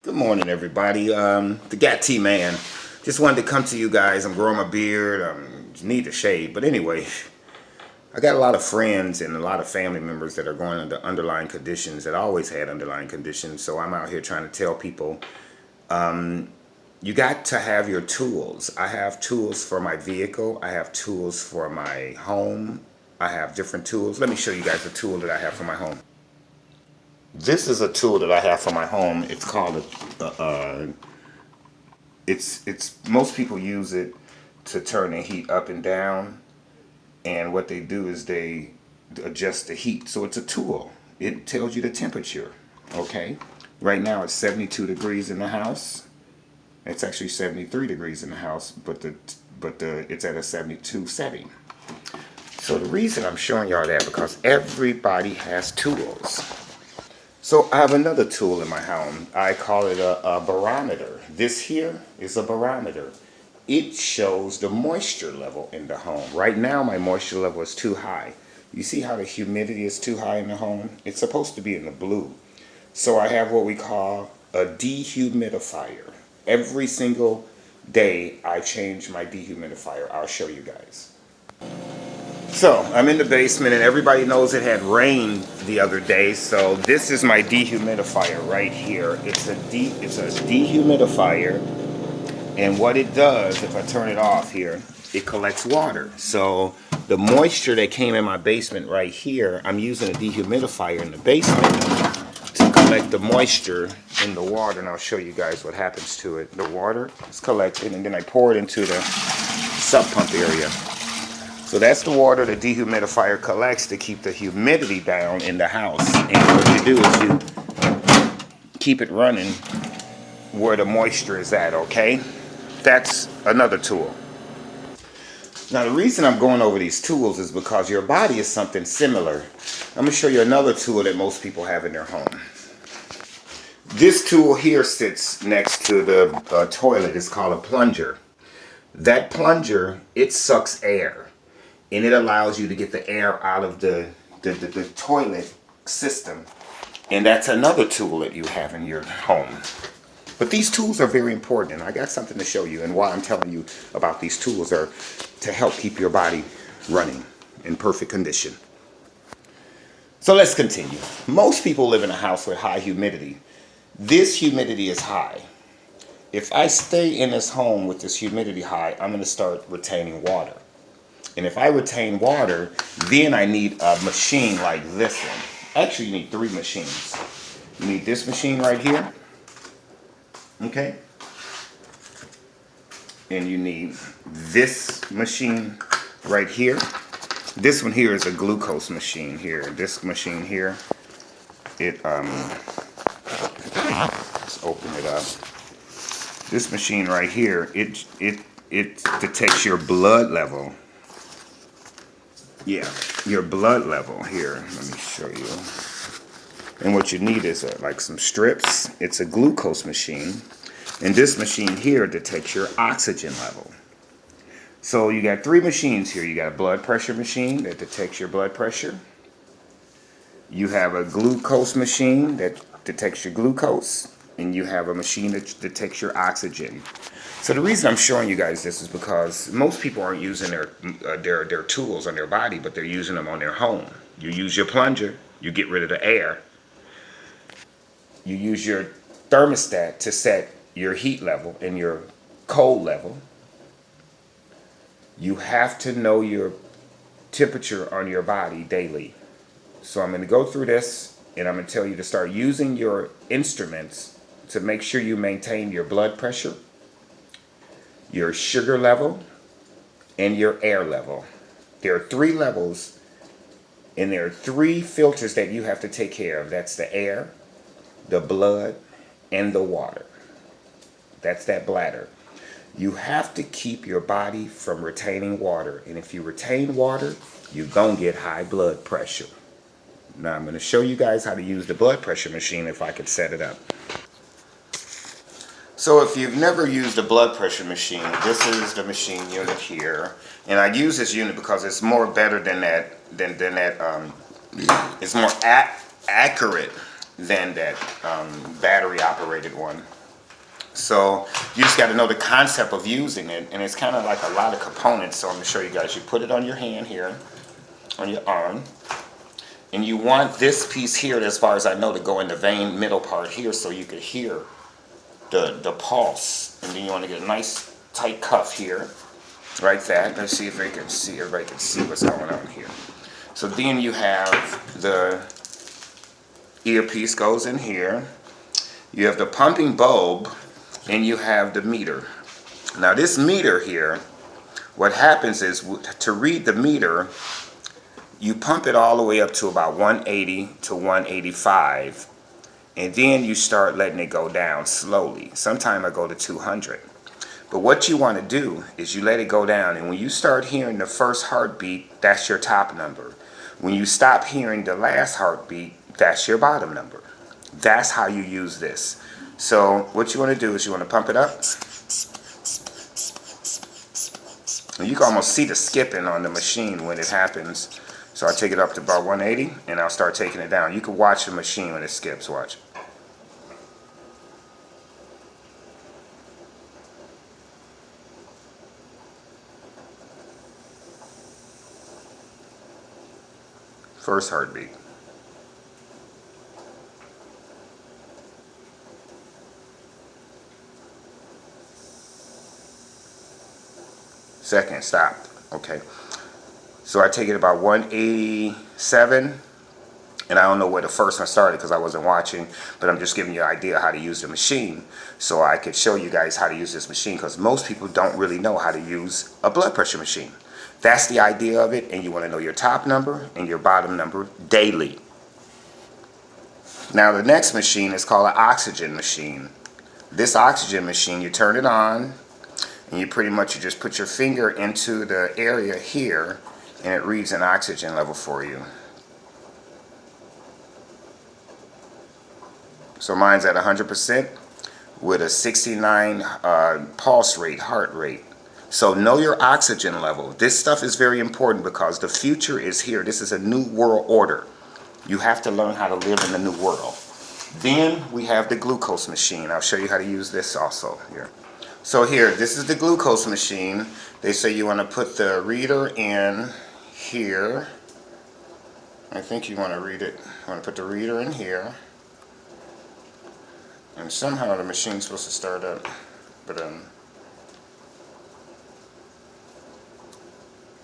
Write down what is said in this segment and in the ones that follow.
Good morning, everybody. The Gat T Man. Just wanted to come to you guys. I'm growing my beard. I need to shave, but anyway, I got a lot of friends and a lot of family members that are going under underlying conditions that always had underlying conditions. So I'm out here trying to tell people, you got to have your tools. I have tools for my vehicle. I have tools for my home. I have different tools. Let me show you guys the tool that I have for my home. This is a tool that I have for my home. It's called it's most people use it to turn the heat up and down, and what they do is they adjust the heat. So it's a tool. It tells you the temperature. Okay, right now it's 72 degrees in the house. It's actually 73 degrees in the house, but it's at a 72 setting. So the reason I'm showing y'all that because everybody has tools. So I have another tool in my home. I call it a barometer. This here is a barometer. It shows the moisture level in the home. Right now my moisture level is too high. You see how the humidity is too high in the home? It's supposed to be in the blue. So I have what we call a dehumidifier. Every single day I change my dehumidifier. I'll show you guys. So I'm in the basement and everybody knows it had rained the other day. So this is my dehumidifier right here. It's a dehumidifier, and what it does, if I turn it off here, it collects water. So the moisture that came in my basement right here, I'm using a dehumidifier in the basement to collect the moisture in the water, and I'll show you guys what happens to it. The water is collected and then I pour it into the sub pump area. So that's the water the dehumidifier collects to keep the humidity down in the house. And what you do is you keep it running where the moisture is at, okay? That's another tool. Now the reason I'm going over these tools is because your body is something similar. I'm gonna show you another tool that most people have in their home. This tool here sits next to the toilet. It's called a plunger. That plunger, it sucks air. And it allows you to get the air out of the toilet system. And that's another tool that you have in your home. But these tools are very important. And I got something to show you. And why I'm telling you about these tools are to help keep your body running in perfect condition. So let's continue. Most people live in a house with high humidity. This humidity is high. If I stay in this home with this humidity high, I'm going to start retaining water. And if I retain water, then I need a machine like this one. Actually, you need three machines. You need this machine right here. Okay? And you need this machine right here. This one here is a glucose machine here. This machine here, let's open it up. This machine right here, it detects your blood level. Yeah, your blood level here. Let me show you. And what you need is like some strips. It's a glucose machine. And this machine here detects your oxygen level. So you got three machines here. You got a blood pressure machine that detects your blood pressure. You have a glucose machine that detects your glucose. And you have a machine that detects your oxygen. So the reason I'm showing you guys this is because most people aren't using their tools on their body, but they're using them on their home. You use your plunger, you get rid of the air. You use your thermostat to set your heat level and your cold level. You have to know your temperature on your body daily. So I'm going to go through this and I'm going to tell you to start using your instruments to make sure you maintain your blood pressure, your sugar level, and your air level. There are three levels, and there are three filters that you have to take care of. That's the air, the blood, and the water. That's that bladder. You have to keep your body from retaining water, and if you retain water, you're gonna get high blood pressure. Now I'm going to show you guys how to use the blood pressure machine if I could set it up. So if you've never used a blood pressure machine, this is the machine unit here. And I use this unit because it's better than that, it's more accurate than that battery operated one. So you just got to know the concept of using it, and it's kind of like a lot of components. So I'm going to show you guys. You put it on your hand here, on your arm, and you want this piece here, as far as I know, to go in the vein middle part here, so you could hear the pulse. And then you want to get a nice tight cuff here, like that. Let's see if everybody can see what's going on here. So then you have the earpiece goes in here. You have the pumping bulb, and you have the meter. Now this meter here, what happens is, to read the meter, you pump it all the way up to about 180 to 185, and then you start letting it go down slowly. Sometimes I go to 200. But what you want to do is you let it go down, and when you start hearing the first heartbeat, that's your top number. When you stop hearing the last heartbeat, that's your bottom number. That's how you use this. So what you want to do is you want to pump it up. And you can almost see the skipping on the machine when it happens. So I take it up to about 180, and I'll start taking it down. You can watch the machine when it skips. Watch. First heartbeat. Second, stopped. Okay. So I take it about 187, and I don't know where the first one started because I wasn't watching, but I'm just giving you an idea how to use the machine so I could show you guys how to use this machine, because most people don't really know how to use a blood pressure machine. That's the idea of it, and you want to know your top number and your bottom number daily. Now the next machine is called an oxygen machine. This oxygen machine, you turn it on, and you just put your finger into the area here, and it reads an oxygen level for you. So mine's at 100% with a 69 pulse rate, heart rate. So know your oxygen level. This stuff is very important because the future is here. This is a new world order. You have to learn how to live in the new world. Then we have the glucose machine. I'll show you how to use this also here. So here, this is the glucose machine. They say you want to put the reader in here. I think you want to read it. You want to put the reader in here. And somehow the machine's supposed to start up. But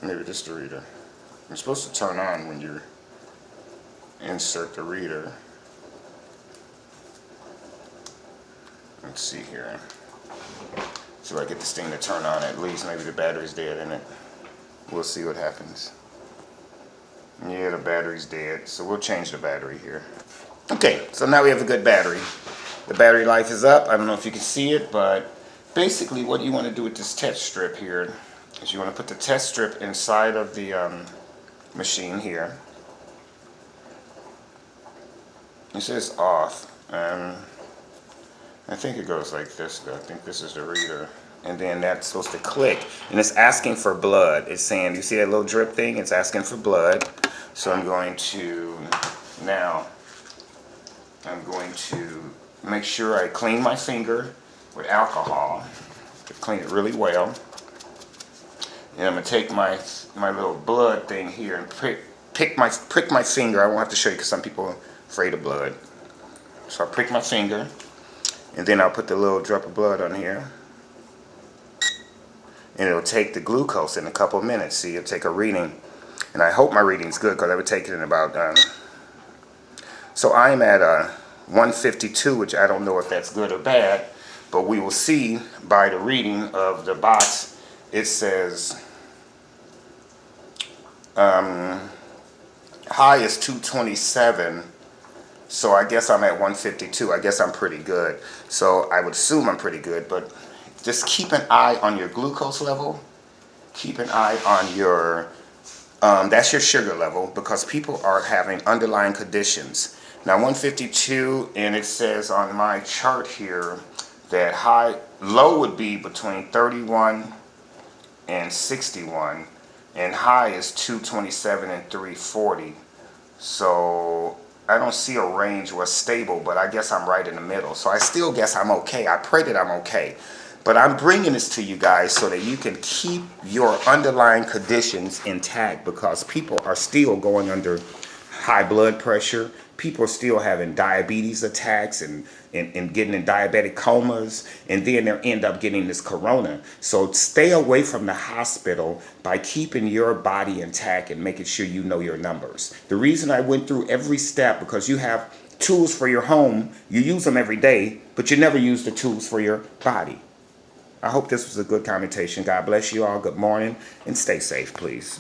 maybe this is the reader. It's supposed to turn on when you insert the reader. Let's see here. So I get this thing to turn on at least. Maybe the battery's dead in it. We'll see what happens. Yeah, the battery's dead. So we'll change the battery here. Okay, so now we have a good battery. The battery life is up. I don't know if you can see it, but basically what you want to do with this test strip here is you want to put the test strip inside of the machine here. It says off. I think it goes like this, though. I think this is the reader. And then that's supposed to click. And it's asking for blood. It's saying, you see that little drip thing? It's asking for blood. So I'm going to make sure I clean my finger with alcohol. To clean it really well. And I'm going to take my little blood thing here and prick my finger. I won't have to show you because some people are afraid of blood. So I'll prick my finger. And then I'll put the little drop of blood on here. And it'll take the glucose in a couple of minutes. See, it'll take a reading. And I hope my reading's good because I would take it in about... So I'm at 152, which I don't know if that's good or bad. But we will see by the reading of the box. It says high is 227. So I guess I'm at 152. I guess I'm pretty good. So I would assume I'm pretty good, but just keep an eye on your glucose level. Keep an eye on your, that's your sugar level, because people are having underlying conditions. Now 152, and it says on my chart here that low would be between 31 and 61, and high is 227 and 340. So I don't see a range or a stable, but I guess I'm right in the middle. So I still guess I'm okay. I pray that I'm okay. But I'm bringing this to you guys so that you can keep your underlying conditions intact, because people are still going under high blood pressure. People are still having diabetes attacks and getting in diabetic comas, and then they end up getting this corona. So stay away from the hospital by keeping your body intact and making sure you know your numbers. The reason I went through every step, because you have tools for your home, you use them every day, but you never use the tools for your body. I hope this was a good conversation. God bless you all. Good morning, and stay safe, please.